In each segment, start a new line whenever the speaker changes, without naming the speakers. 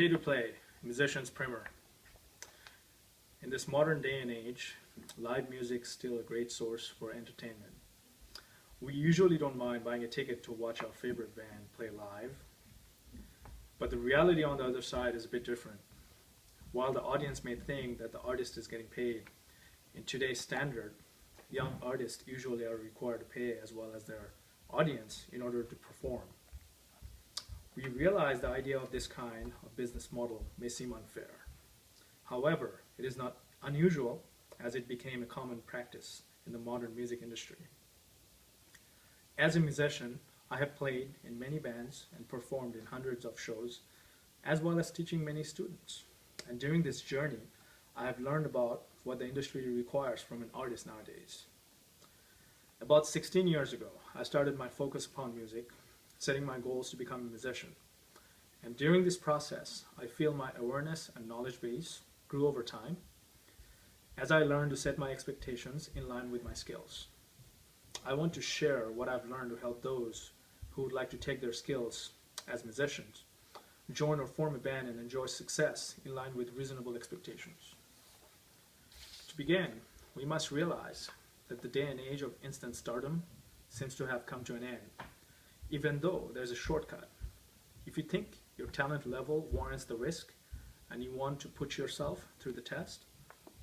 Pay to play, musician's primer. In this modern day and age, live music is still a great source for entertainment. We usually don't mind buying a ticket to watch our favorite band play live, but the reality on the other side is a bit different. While the audience may think that the artist is getting paid, in today's standard, young artists usually are required to pay as well as their audience in order to perform. We realize the idea of this kind of business model may seem unfair. However, it is not unusual as it became a common practice in the modern music industry. As a musician, I have played in many bands and performed in hundreds of shows, as well as teaching many students. And during this journey, I have learned about what the industry requires from an artist nowadays. About 16 years ago, I started my focus upon music, setting my goals to become a musician. And during this process, I feel my awareness and knowledge base grew over time as I learned to set my expectations in line with my skills. I want to share what I've learned to help those who would like to take their skills as musicians, join or form a band and enjoy success in line with reasonable expectations. To begin, we must realize that the day and age of instant stardom seems to have come to an end, even though there's a shortcut. If you think your talent level warrants the risk and you want to put yourself through the test,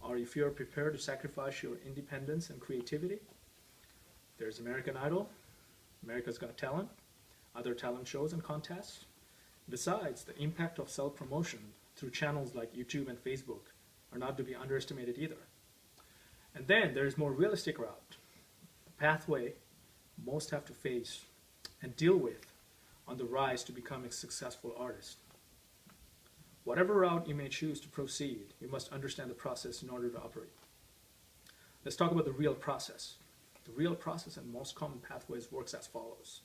or if you're prepared to sacrifice your independence and creativity, there's American Idol, America's Got Talent, other talent shows and contests. Besides, the impact of self-promotion through channels like YouTube and Facebook are not to be underestimated either. And then there is more realistic route, the pathway most have to face and deal with on the rise to become a successful artist. Whatever route you may choose to proceed, you must understand the process in order to operate. Let's talk about the real process. The real process and most common pathways works as follows.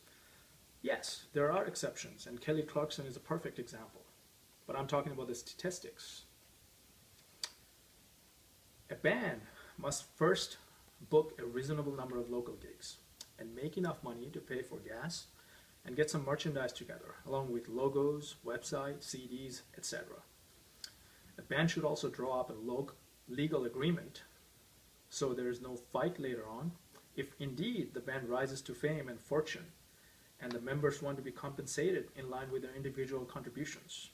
Yes, there are exceptions, and Kelly Clarkson is a perfect example, but I'm talking about the statistics. A band must first book a reasonable number of local gigs and make enough money to pay for gas and get some merchandise together, along with logos, websites, CDs, etc. A band should also draw up a legal agreement so there is no fight later on if indeed the band rises to fame and fortune and the members want to be compensated in line with their individual contributions.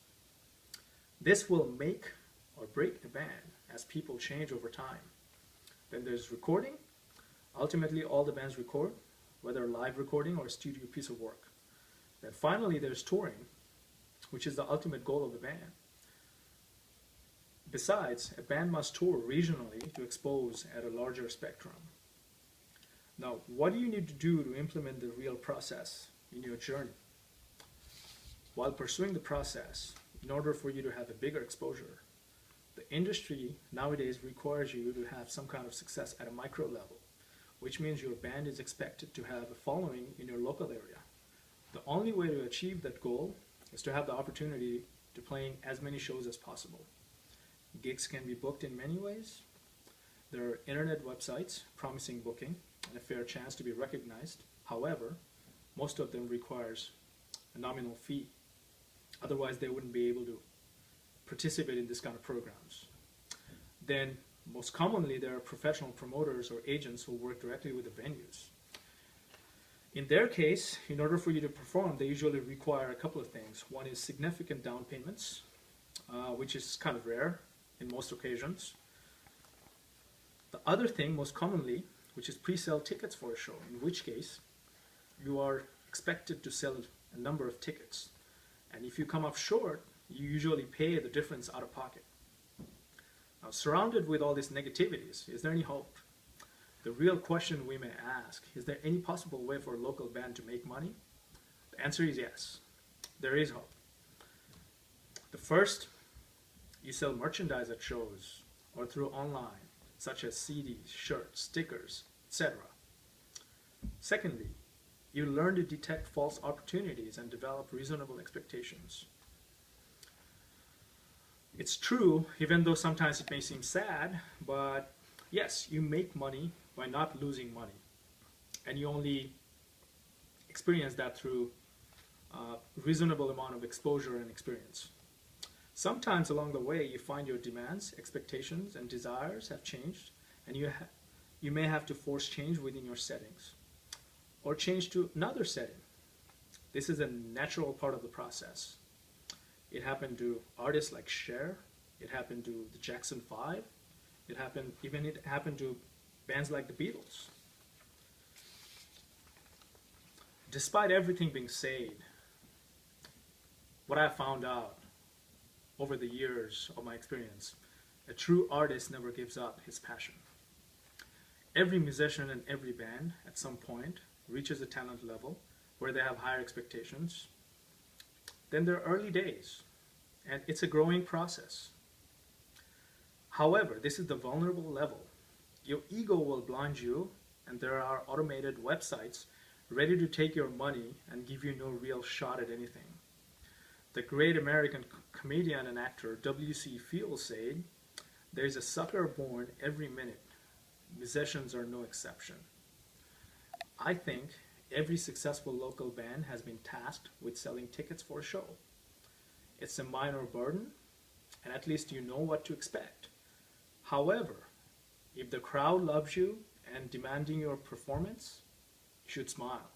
This will make or break a band as people change over time. Then there's recording. Ultimately, all the bands record, whether live recording or a studio piece of work. Then finally, there's touring, which is the ultimate goal of the band. Besides, a band must tour regionally to expose at a larger spectrum. Now, what do you need to do to implement the real process in your journey? While pursuing the process, in order for you to have a bigger exposure, the industry nowadays requires you to have some kind of success at a micro level, which means your band is expected to have a following in your local area. The only way to achieve that goal is to have the opportunity to playing as many shows as possible. Gigs can be booked in many ways. There are internet websites promising booking and a fair chance to be recognized. However, most of them requires a nominal fee. Otherwise, they wouldn't be able to participate in this kind of programs. Then, most commonly, there are professional promoters or agents who work directly with the venues. In their case, in order for you to perform, they usually require a couple of things. One is significant down payments, which is kind of rare in most occasions. The other thing, most commonly, which is pre-sale tickets for a show, in which case you are expected to sell a number of tickets. And if you come up short, you usually pay the difference out of pocket. Now, surrounded with all these negativities, is there any hope? The real question we may ask, is there any possible way for a local band to make money? The answer is yes, there is hope. The first, you sell merchandise at shows or through online, such as CDs, shirts, stickers, etc. Secondly, you learn to detect false opportunities and develop reasonable expectations. It's true, even though sometimes it may seem sad, but yes, you make money by not losing money. And you only experience that through a reasonable amount of exposure and experience. Sometimes along the way, you find your demands, expectations, and desires have changed, and you may have to force change within your settings or change to another setting. This is a natural part of the process. It happened to artists like Cher, it happened to the Jackson 5, it happened to bands like the Beatles. Despite everything being said, what I found out over the years of my experience, a true artist never gives up his passion. Every musician and every band at some point reaches a talent level where they have higher expectations than their early days, and it's a growing process. However, this is the vulnerable level. Your ego will blind you, and there are automated websites ready to take your money and give you no real shot at anything. The great American comedian and actor W.C. Fields said, "There's a sucker born every minute. Musicians are no exception." I think every successful local band has been tasked with selling tickets for a show. It's a minor burden, and at least you know what to expect. However, if the crowd loves you and demanding your performance, you should smile.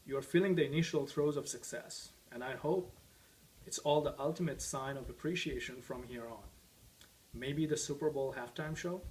You are feeling the initial throes of success, and I hope it's all the ultimate sign of appreciation from here on. Maybe the Super Bowl halftime show?